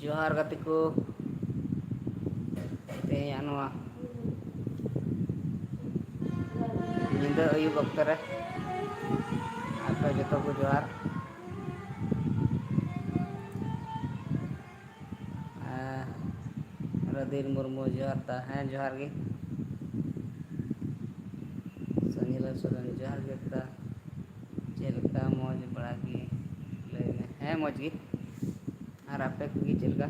जोहार गाते को तेहैया नोआ ᱧᱤᱫᱟᱹ ᱟᱹᱭᱩᱵ ᱚᱠᱛᱚ ᱨᱮ ᱟᱯᱮ ᱡᱚᱛᱚ ᱠᱚ ᱡᱚᱦᱟᱨ ᱨᱟᱫᱷᱤᱨ ᱢᱩᱨᱢᱩ ᱡᱚᱦᱟᱨ ᱫᱟ ᱦᱮᱸ ᱡᱚᱦᱟᱨ ᱜᱮ ᱥᱚᱧᱡᱤᱞᱟ ᱥᱚᱨᱮᱱ ᱡᱚᱦᱟᱨ ᱜᱮ ᱫᱟ ᱪᱮᱫ ᱞᱮᱠᱟ ᱢᱚᱡᱽ ᱵᱟᱲᱟ ᱜᱮ ᱞᱟᱹᱭ ᱢᱮ ᱦᱮᱸ ᱢᱚᱡᱽ ᱜᱮ ᱟᱨ ᱟᱯᱮ ᱠᱚᱜᱮ ᱪᱮᱫ ᱞᱮᱠᱟ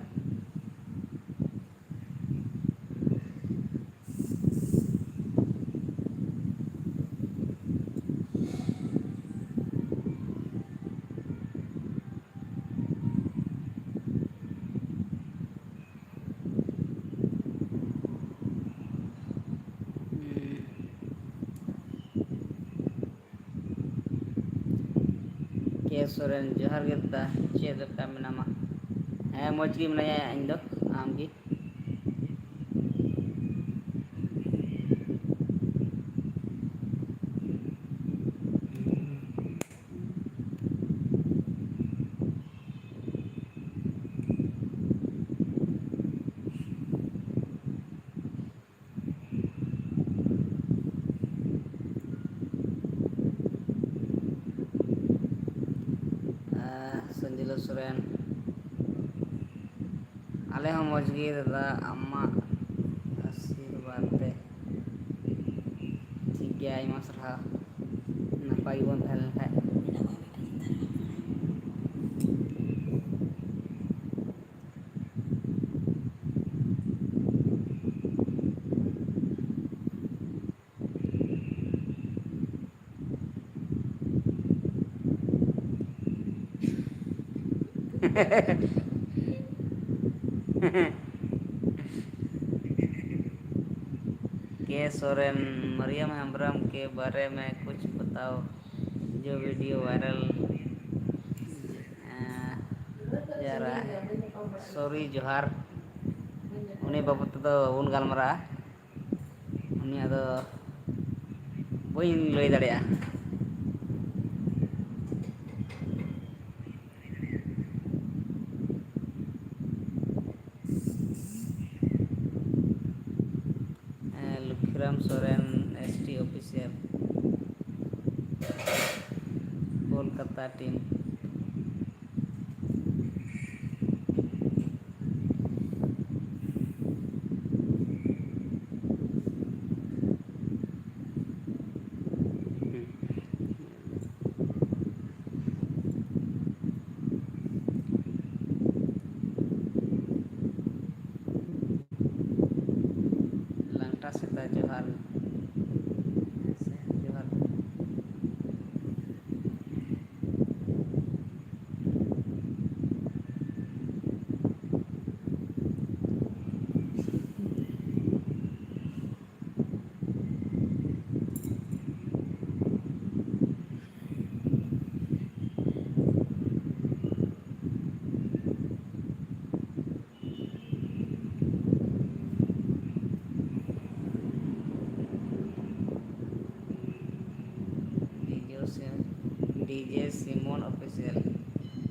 ᱠᱮ ᱥᱚᱨᱮᱱ ᱡᱚᱦᱟᱨ ᱜᱮ ᱫᱟ ᱪᱮᱫ ᱞᱮᱠᱟ ᱢᱮᱱᱟᱢᱟ ᱦᱮᱸ ᱢᱚᱡᱽ ᱜᱮ ᱢᱤᱱᱟᱹᱧᱟ ᱤᱧ ᱫᱚ ᱟᱢ ᱜᱮ ᱥᱚᱧᱡᱤᱞᱟ ᱥᱚᱨᱮᱱ ᱟᱞᱮ ᱦᱚᱸ ᱢᱚᱡᱽ ᱜᱮ ᱫᱟᱫᱟ ᱟᱢᱟᱜ ᱟᱥᱤᱨᱵᱟᱫᱽ ᱛᱮ ᱴᱷᱤᱠ ᱜᱮᱭᱟ ᱟᱭᱢᱟ ᱥᱟᱨᱦᱟᱣ ᱱᱟᱯᱟᱭ ᱜᱮᱵᱚᱱ ᱛᱟᱦᱮᱸ ᱞᱮᱱ ᱠᱷᱟᱡ के सोरेन मरियम हेम्ब्रम के बारे में कुछ बताओ जो वीडियो वायरल जा रहा है सॉरी जोहार उनी बाबत तेदो बाबोन गालमाराᱜᱼᱟ उनियाग दो बइन लई दाड़ेयाᱜᱼᱟ Laxmiram Soren ST official Kolkata team लंगटा सेता जोहार जोहार डीजे सिमोन ऑफिशियल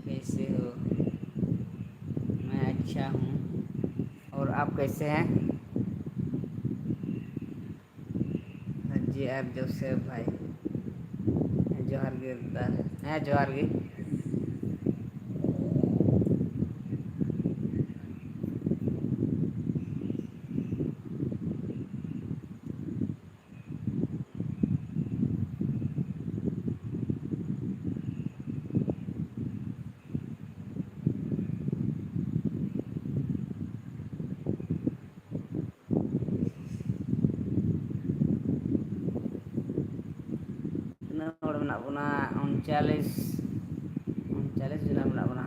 कैसे हो मैं अच्छा हूँ और आप कैसे हैं जी आर जोसेफ भाई जोहार गे दा हैं जोहार गे ᱛᱤᱱᱟᱹᱜ ᱦᱚᱲ ᱢᱮᱱᱟᱜ ᱵᱚᱱᱟ 39 ᱡᱚᱱᱟ ᱢᱮᱱᱟᱜ ᱵᱚᱱᱟ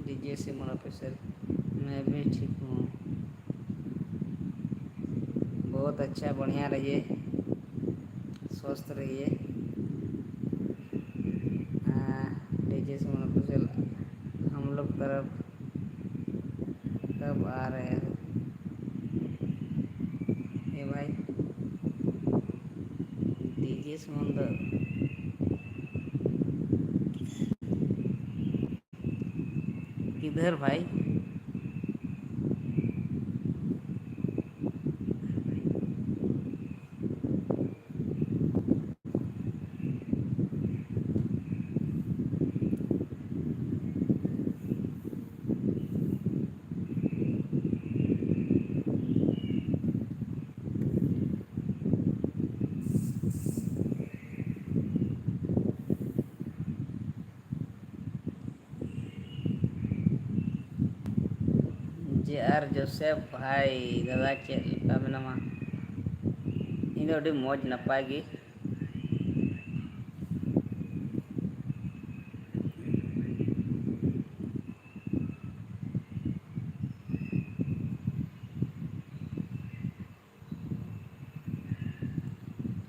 डीजे सिमोन ऑफिशियल मैं भी ठीक हूँ बहुत अच्छा बढ़िया रहिए स्वस्थ रहिए डीजे सिमोन ऑफिशियल हम लोग तरफ कब आ रहे हैं ये भाई समुंदर किधर भाई? JR Joseph भाई दादा चेक लेका मेनामा इन दो अड़ी मौज नपाय गी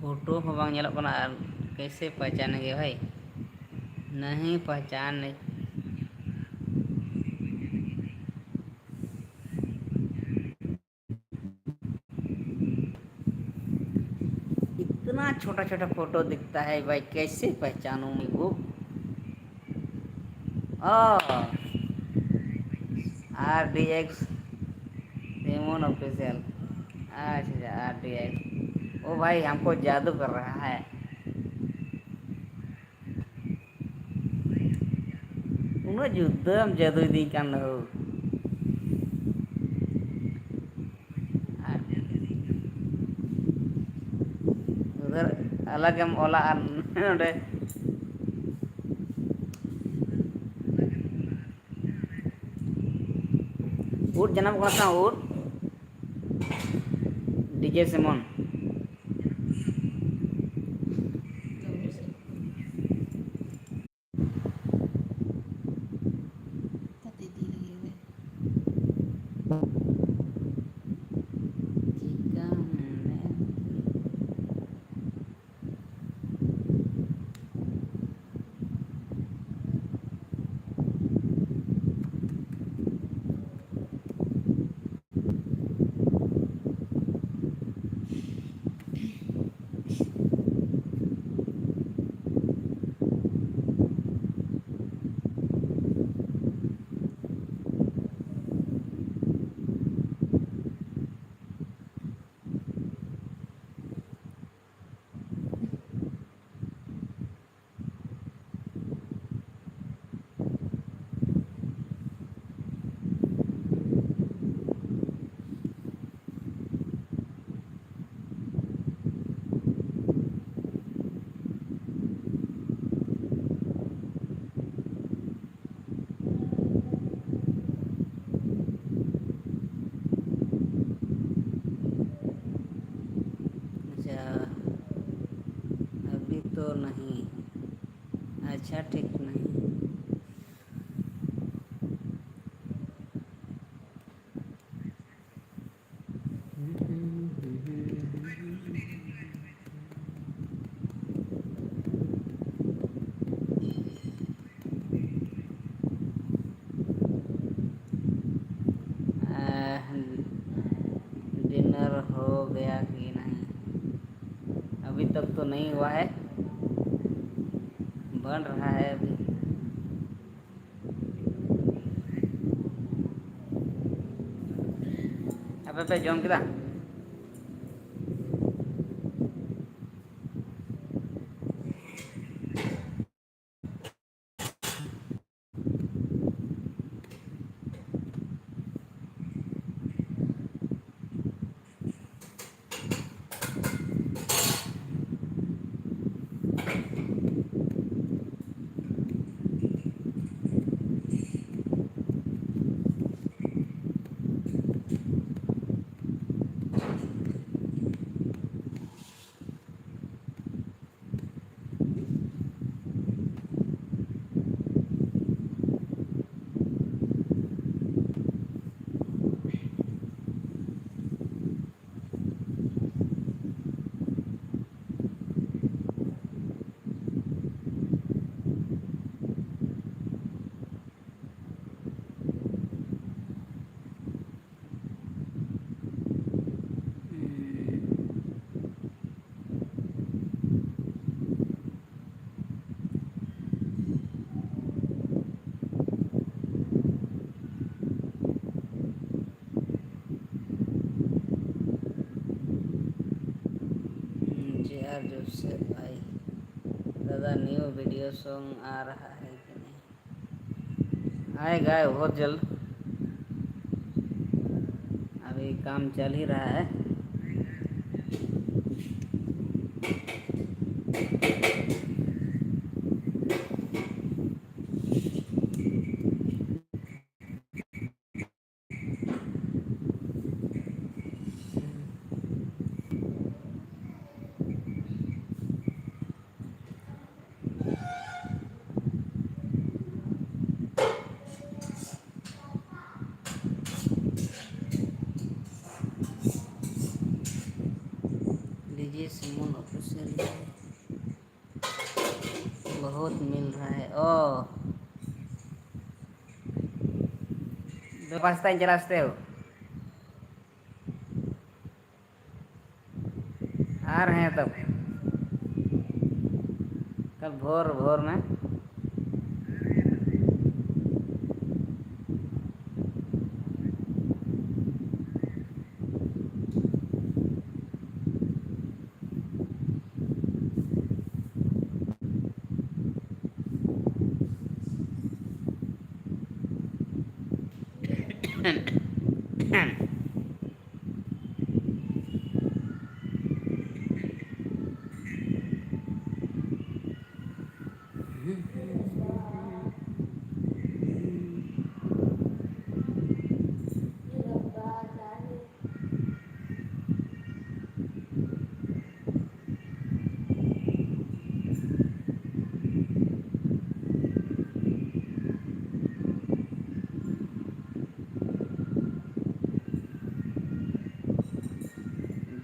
फोटो हो बांग ñelok kana कैसे पहचानेंगे भाई? नहीं पहचान नहीं। इतना छोटा छोटा फोटो दिखता है भाई, कैसे पहचानूं मैं वो? RDX Ramon official. अच्छा RDX, ओ भाई हमको जादू कर रहा है। उन्हें जुद्धम जादू दी kan हो। उधर अलग हम ओला नोडे उट जन्म कौन सा उट DJ सिमोन अभी तो नहीं। अच्छा ठीक नहीं। डिनर हो गया कि नहीं? अभी तक तो नहीं हुआ है, बन रहा है अभी। अब जम किदा जोसेफ भाई, दादा न्यू वीडियो सॉन्ग आ रहा है कि नहीं? आएगा बहुत जल्द, अभी काम चल ही रहा है। डीजे सिमोन ऑफिशियल बहुत मिल रहा है। ओ पास्ता चलाते हो? आ रहे हैं तब कल भोर भोर में।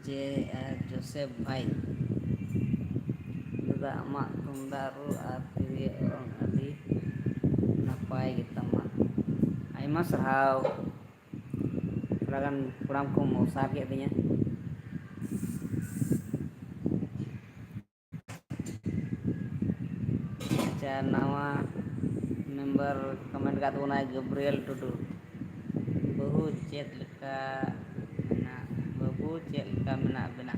जे जोसेफ भाई, दादा आमा तुमदा रू आर तिरिय orang adi नापाय गितमा। आयमा साराव थोड़ागान प्रोग्राम को मौसार के दिया। अच्छा नवा मेंबर कमेंट का तो ना गब्रियल टुडू, बहु चेत लेका मेना, बाबू चेत लेका मेना बेना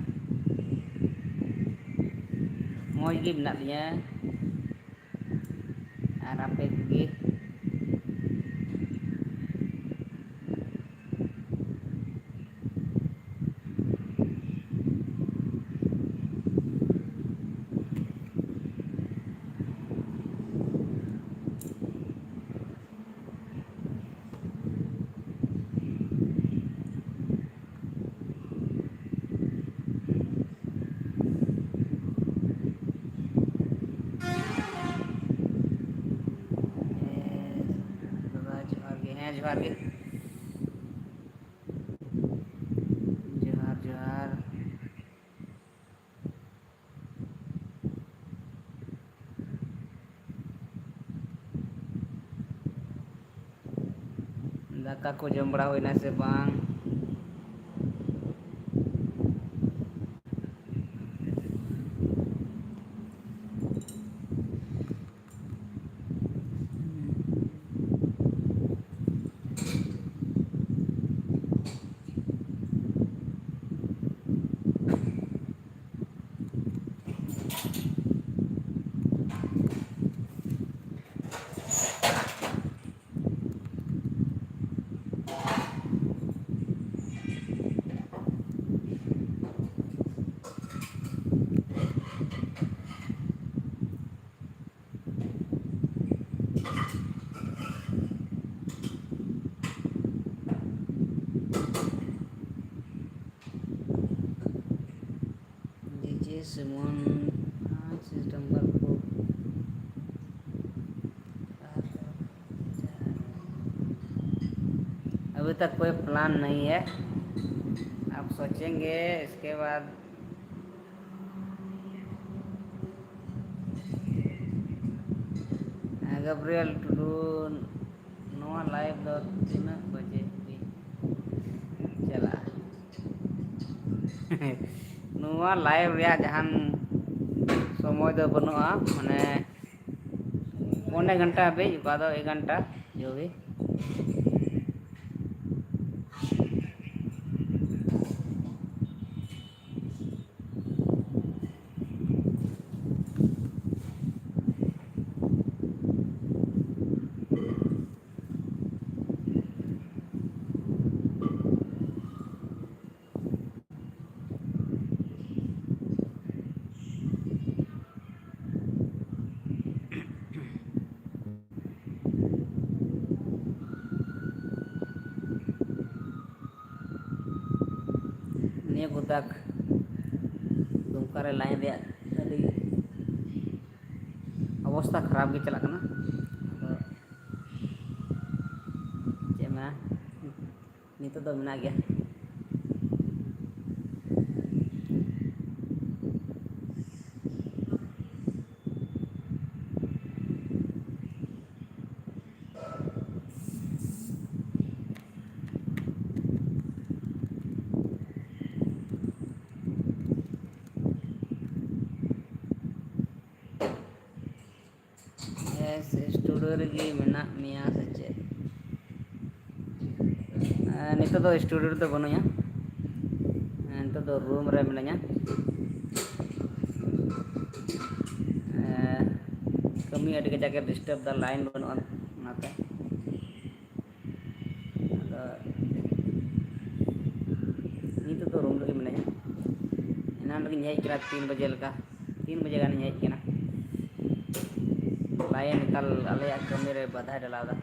मौज गी मेना लिया और आपे गी जोहार गे जोहार जोहार। दाका को जम बड़ा होइना से बांग? डीजे सिमोन 5 सितंबर को अभी तक कोई प्लान नहीं है, आप सोचेंगे इसके बाद। गब्रियल टुडू नवा लाइव दो तीन बजे भी चला नवा लाइव रे जहान समय दो बनुआ माने 1 घंटा भी का दो 1 घंटा जो भी। ᱱᱤᱭᱟᱹ ᱠᱚᱛᱟᱠ ᱫᱩᱢᱠᱟ ᱨᱮ ᱞᱟᱭᱤᱱ ᱨᱮᱭᱟᱜ ᱟᱹᱰᱤ ᱚᱵᱚᱥᱛᱷᱟ ᱠᱷᱟᱨᱟᱯ ᱜᱮ ᱪᱟᱞᱟᱜ ᱠᱟᱱᱟ ᱟᱫᱚ ᱪᱮᱫ ᱢᱮᱱᱟ ᱱᱤᱛᱚᱜ ᱫᱚ ᱢᱮᱱᱟᱜ ᱜᱮᱭᱟ स्टूडियो रेगी मेना मिया से चेद नितो दो स्टूडियो रे दो बनुया नितो दो रूम रे मिनाया कमी अड़ी के जाके डिस्टर्ब दा लाइन बनुआ नाते नितो दो रूम रे मिनाया एनान रे हेज करा 3 बजे लगा 3 बजे गानी हेज केना लाइन कल अलया कमी रे बाधा डलादा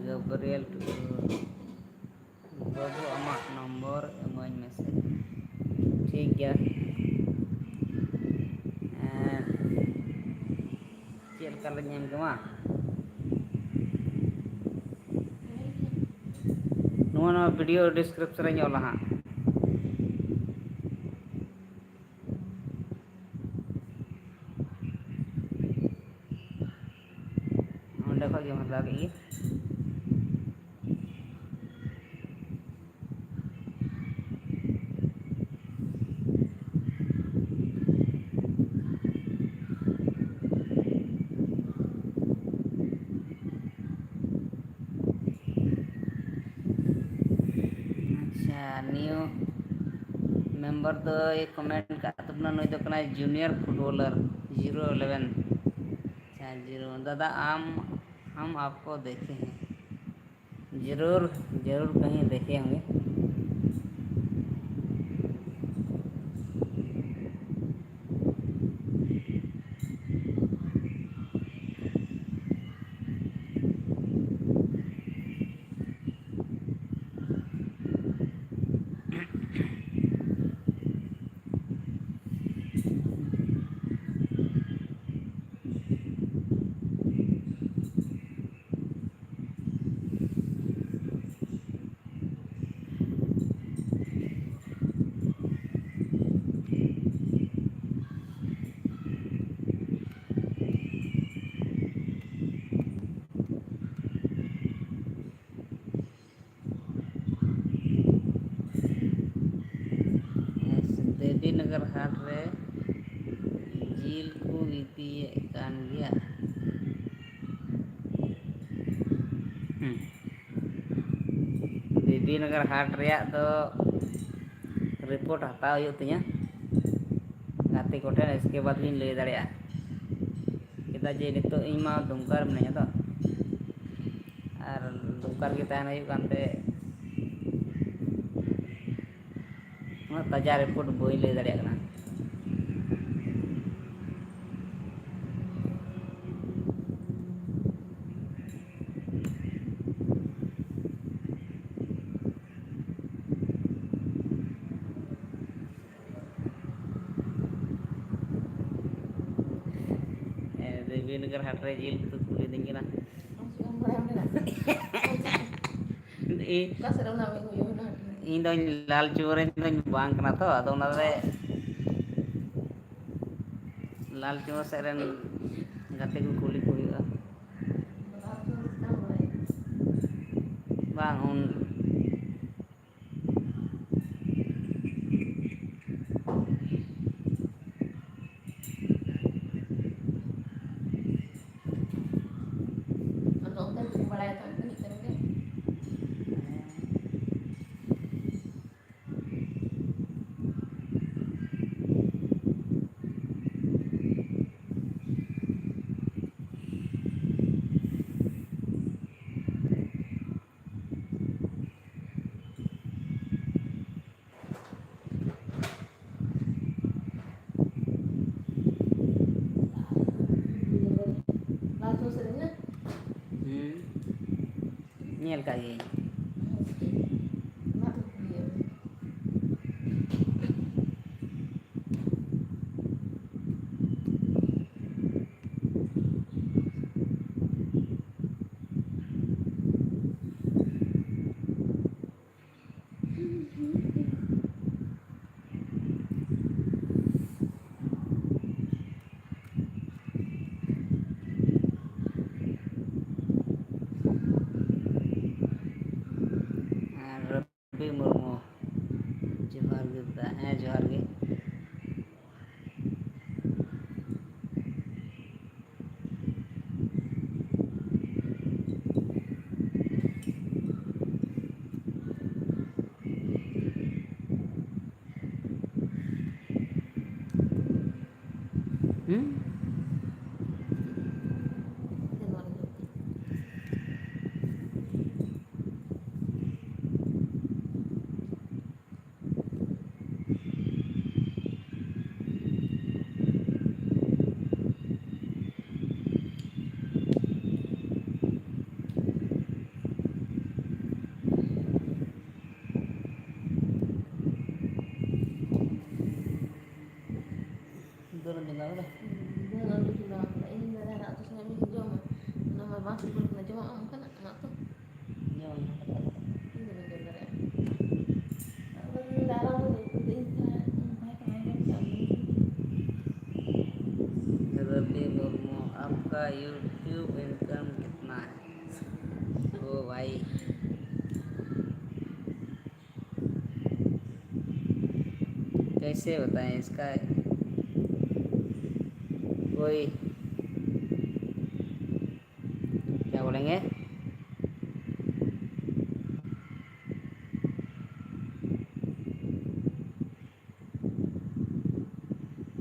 गब्रियल बाबू आमा नंबर एमाइन मैसेज ठीक गया चेल का लगे गवा नो वीडियो डिस्क्रिप्शन रे ओला हां ओंडे खो गे मतलब ये न्यू मेंबर तो ये कमेंट का अपना नई तो कना जूनियर फुटबॉलर 011 अच्छा 0 दादा हम आपको देखे हैं जरूर जरूर कहीं देखे होंगे देवी नगर हाट रे जिल को इतिए कान गया देवी नगर हाट रे तो रिपोर्ट हताव हुई तिया गाते कोठे इसके बाद भी लई दाड़िया चेदा जे नितो इन मा दुमकार मिनाया तो और दुमकार के तहन हुई कानते ताजा रिपोर्ट बई लई दाड़िया कना देवीनगर हाट रे जिल तो कुली देंगे ना इन दो लाल चूरे दो बांग कना तो अदो ना रे लाल चूर से रन गाते को कुली को हुआ बांग उन nyel ka gi Rabi Murmu Johar ge Johar ge turun tinggal udah रबी मुर्मू आपका यूट्यूब इनकम कितना है ओ भाई कैसे बताएं इसका कोई क्या बोलेंगे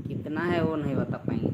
कितना है वो नहीं बता पाएंगे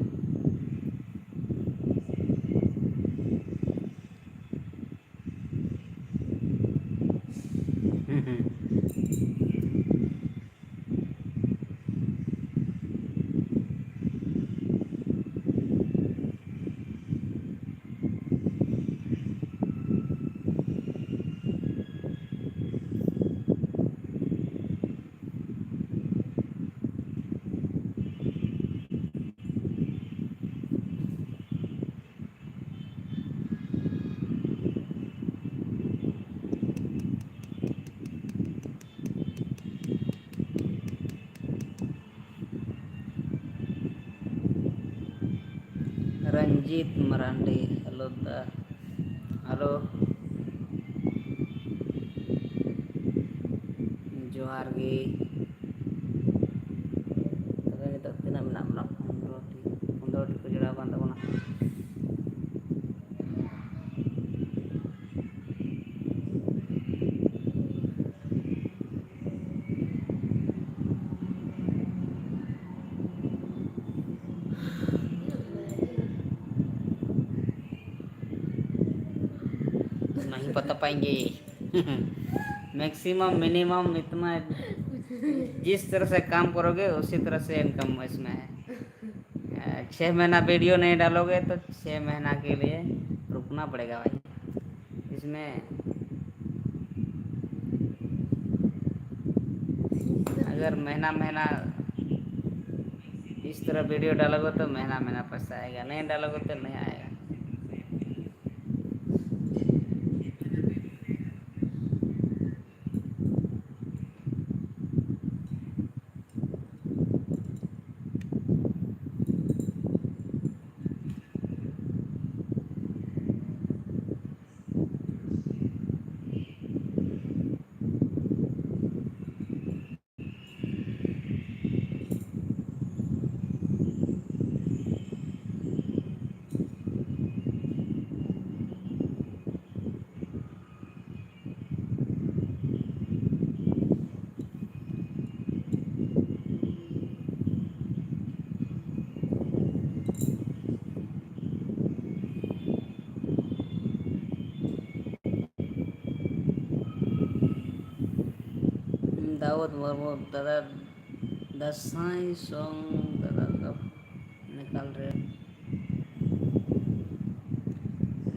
रंजीत मरांडी हेलो हेलो जोहार गे तबे नितोग tina menak menak 15 ko jura kan tabona नहीं बता पाएंगे मैक्सिमम मिनिमम इतना जिस तरह से काम करोगे उसी तरह से इनकम इसमें है 6 महीना वीडियो नहीं डालोगे तो 6 महीना के लिए रुकना पड़ेगा भाई इसमें अगर महीना महीना इस तरह वीडियो डालोगे तो महीना महीना पैसा आएगा नहीं डालोगे तो नहीं आएगा दाऊद मुर्मू दादा दसाई सॉन्ग दादा कब निकाल रहे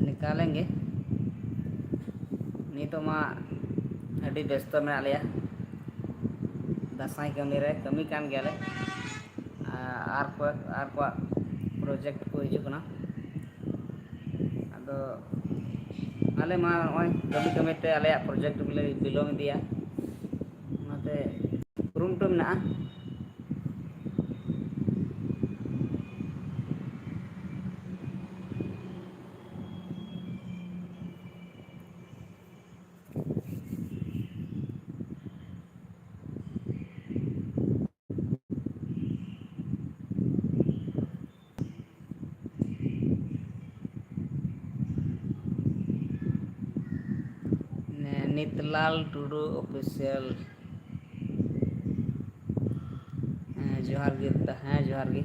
निकालेंगे Nito ma adi besto menak leya dasai kami re kami kan gele ar ko project ko hijuk kana ado ale ma oi kami te ale project bile bilong dia nate room to menak Nitlal Tudu official जोहार गे हाँ जोहार गे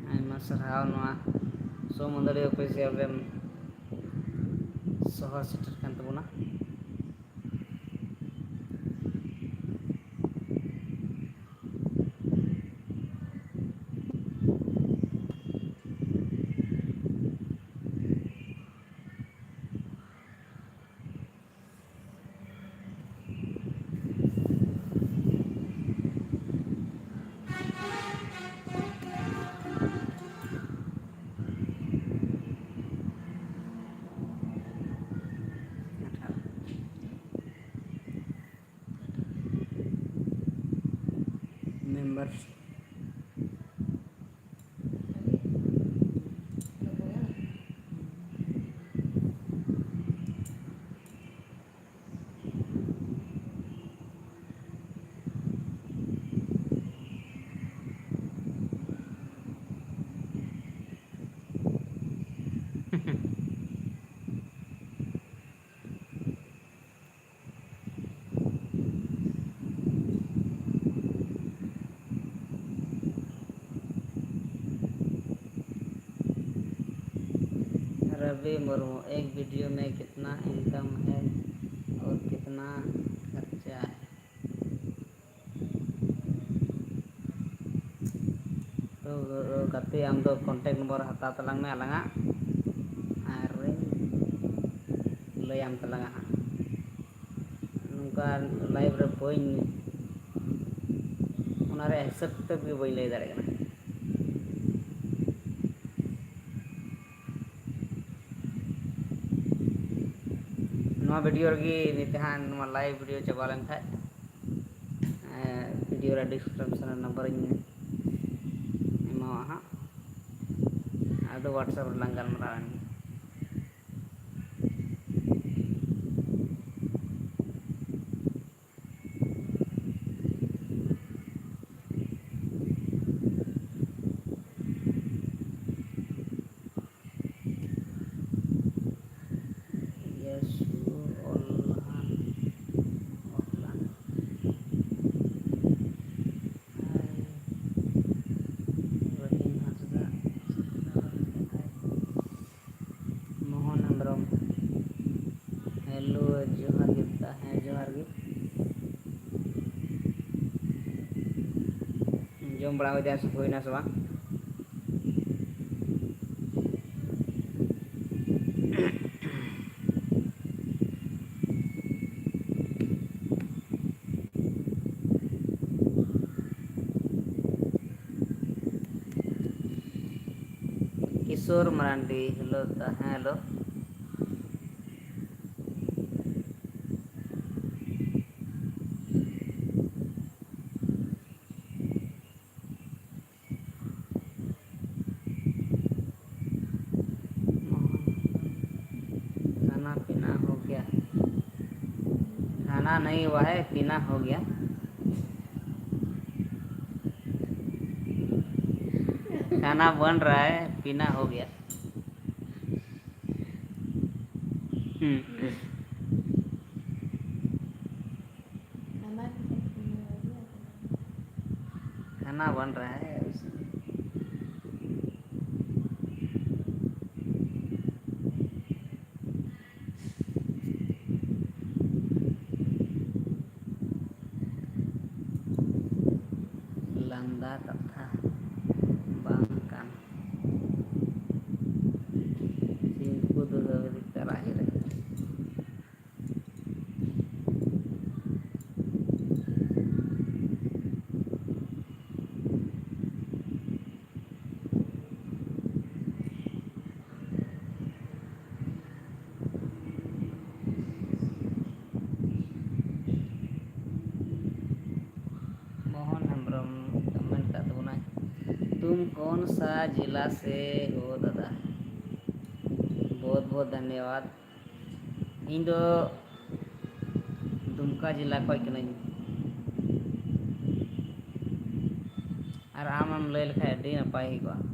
आयमा सारहाव नोआ सोमंदरी official RAM सहर shutter कान तबोना members Ravi Murmu एक video में कितना income है और कितना खर्चा है तो गति आम दो कॉन्टेक्ट नंबर हता तलांग में अलंगा और लय आम तलांगा नुका लाइव रे बइन उनारे हिसाब तक भी बइन लय दाड़े कना नवा वीडियो रगी नितहान नवा लाइव वीडियो चबा लेन खाय वीडियो रे डिस्क्रिप्शन नंबर इन एमा हा आदो व्हाट्सएप लंग गलमरान हेलो जोहार गिफ्ता है जोहार गी जम बड़ा हो जाए होइना से बांग किशोर मरांडी हेलो हेलो खाना पीना हो गया खाना नहीं हुआ है पीना हो गया खाना बन रहा है पीना हो गया खाना बन रहा है लंदा कथा बांग कान कौन सा जिला से हो दादा? बहुत बहुत धन्यवाद। इन दो दुमका जिला खय कनाई और आम लय लेखाय अडी नपाय हुई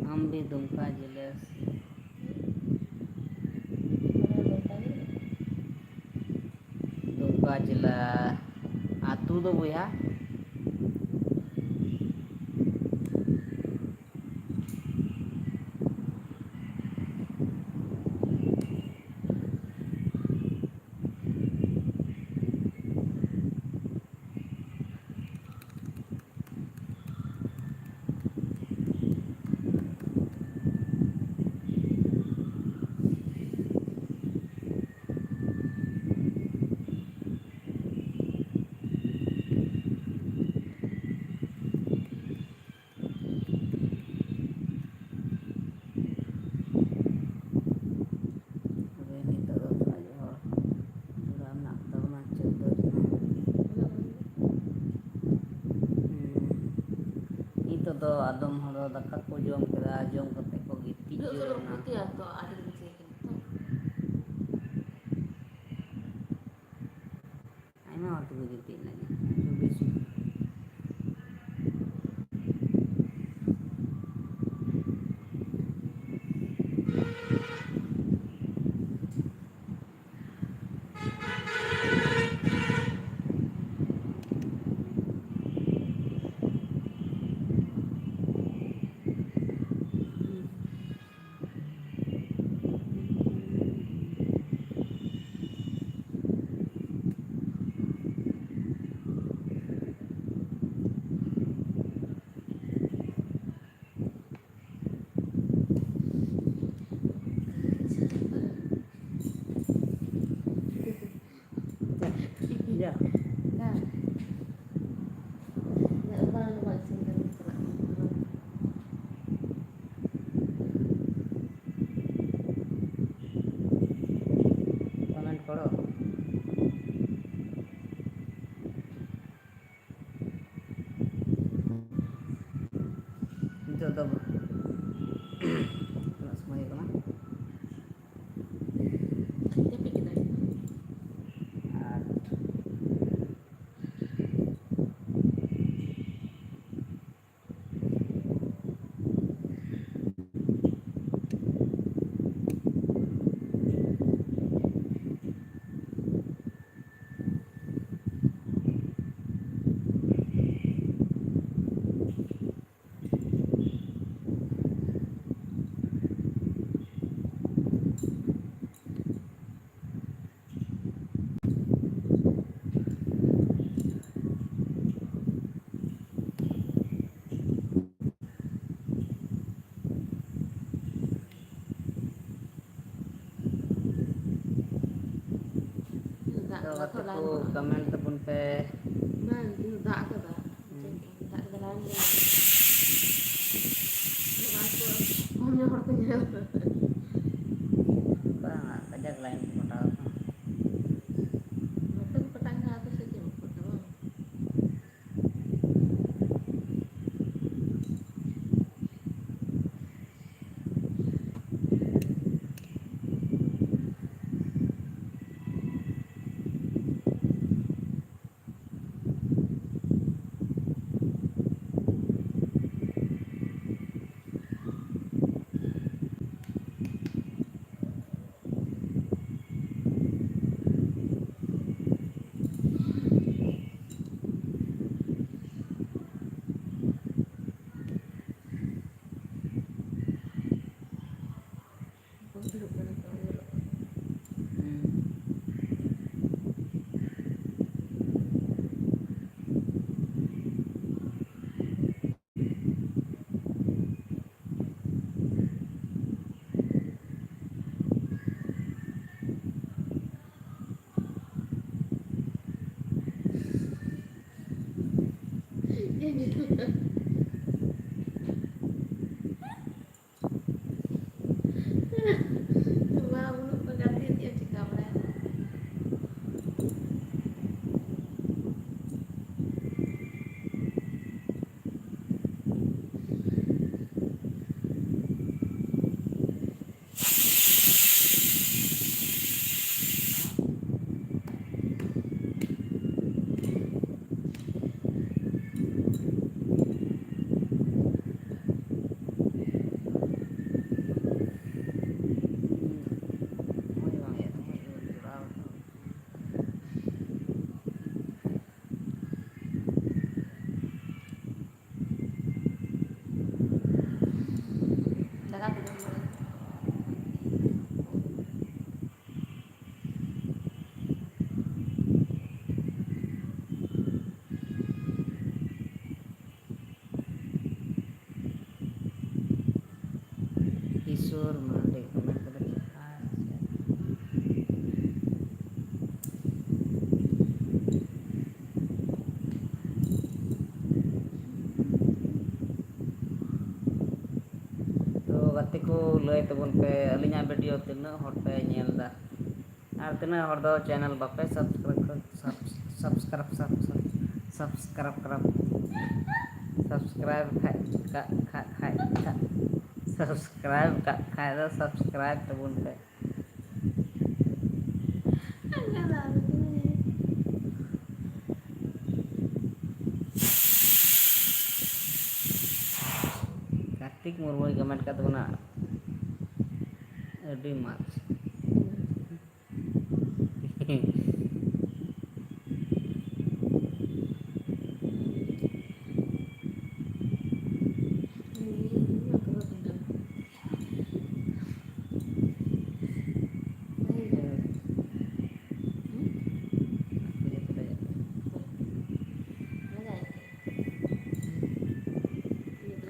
हम भी दुमका जिले से दुमका जिला आतू दो बुया तो आदम हड़ो दाका को जम केदा जम कते को गिती जिरना आयमा हड़ को गिती लगे बेसी ya कमेंट करो itu tuh semua itu mah तो कमेंट तबन पे kajak lain modal Wah, unuk pengganti dia juga berani. Dagang belum boleh. Kisur mandi komen kada तो गति को लय तबन पे अलिया वीडियो तना हर पे नेल दा और तना हर दो चैनल बापे सब्सक्राइब सब्सक्राइब तबन पे Enggak lah, begini. Kartik Murmu comment का तो ना अभी मार्च Ini aku tinggal.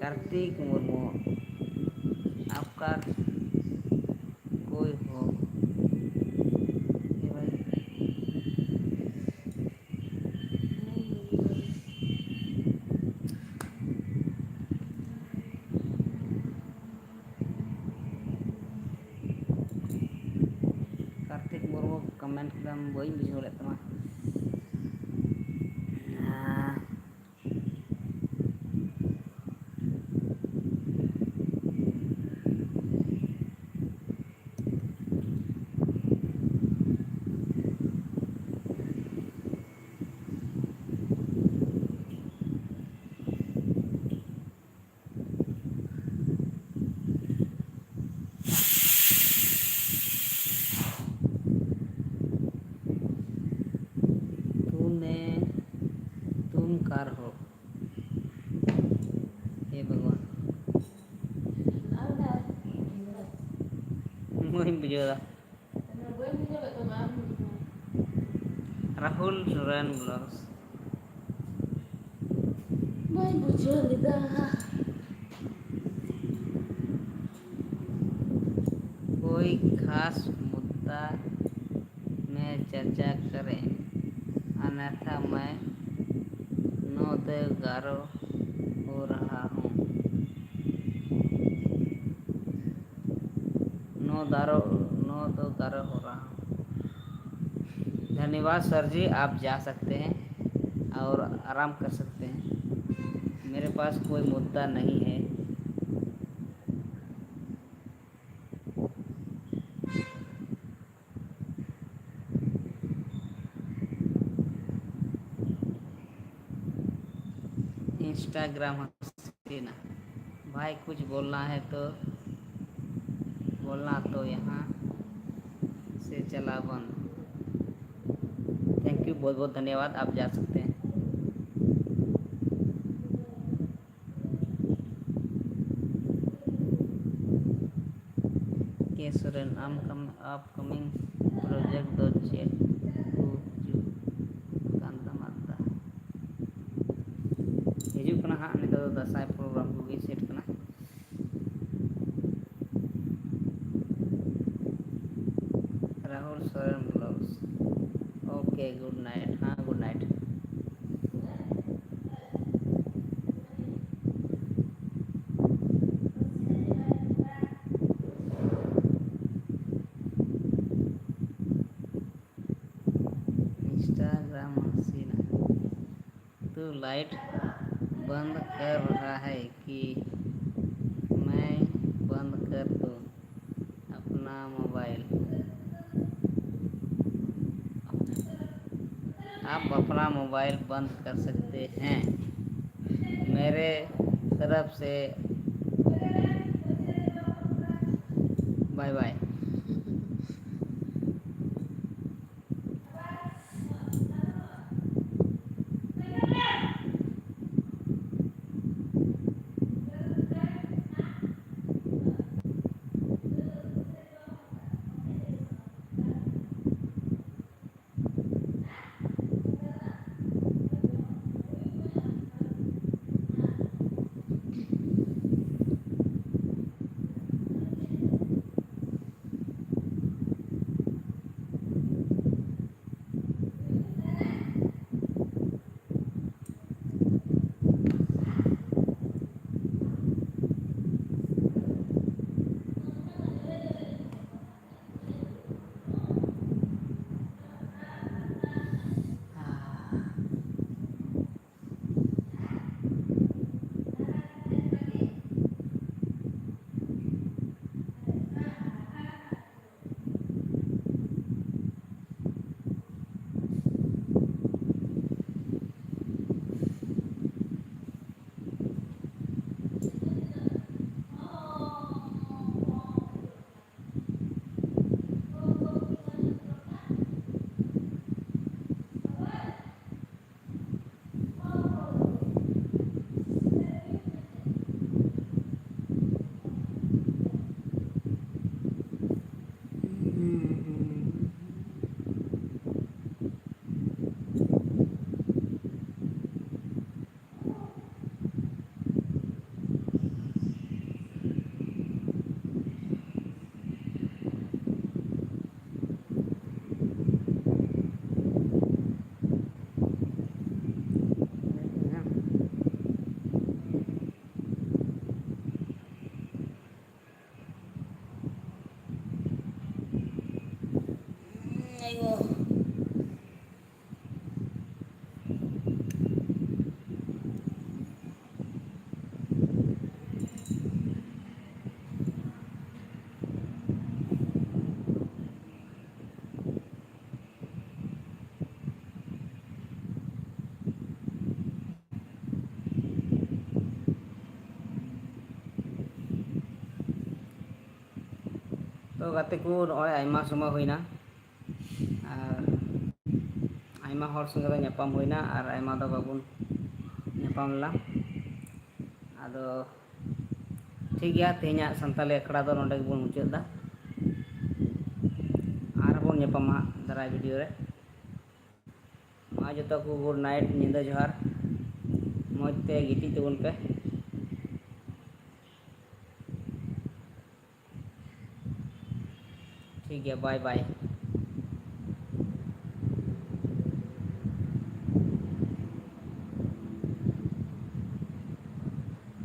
Kartik Murmu आपका कोई हो ये भाई कार्तिक मुर्मू कमेंट एकदम वही बुझो लेता हूँ तुम कार हो हे भगवान मुझे बुझो राहुल सुरन ब्लॉग्स Mai bocor lidah. कोई खास मुद्दा में चर्चा करें अन्यथा मैं नौदेगारो हो रहा हूँ नौदारो नौदगारो हो रहा हूँ धन्यवाद सर जी आप जा सकते हैं और आराम कर सकते हैं मेरे पास कोई मुद्दा नहीं है इंस्टाग्राम हसीना भाई कुछ बोलना है तो बोलना तो यहाँ से चला बंद थैंक यू बहुत बहुत धन्यवाद आप जा सकते हैं केसरन अपकमिंग प्रोजेक्ट दो चेट हिजू कना हाँ नितो दो दसाई प्रोग्राम को भी सेट कना Rahul Soren blogs okay good night हाँ गुड नाइट तू लाइट बंद कर रहा है कि मैं बंद कर दूँ अपना मोबाइल? आप अपना मोबाइल बंद कर सकते हैं मेरे तरफ से। Bye bye. तो गाते को नॉय आयमा समय होइना और आयमा हर संगे दो ñapam होइना और आयमा दो बाबुन ñapam ला आदो ठीक गया तेहना संताली अखड़ा दो नोंडे गेबोन मुचाद दा और बोन ñapama दाराय वीडियो रे मा जतो को गुड नाइट निंदा जोहार मौजते गिटी तबन पे ठीक है बाय बाय।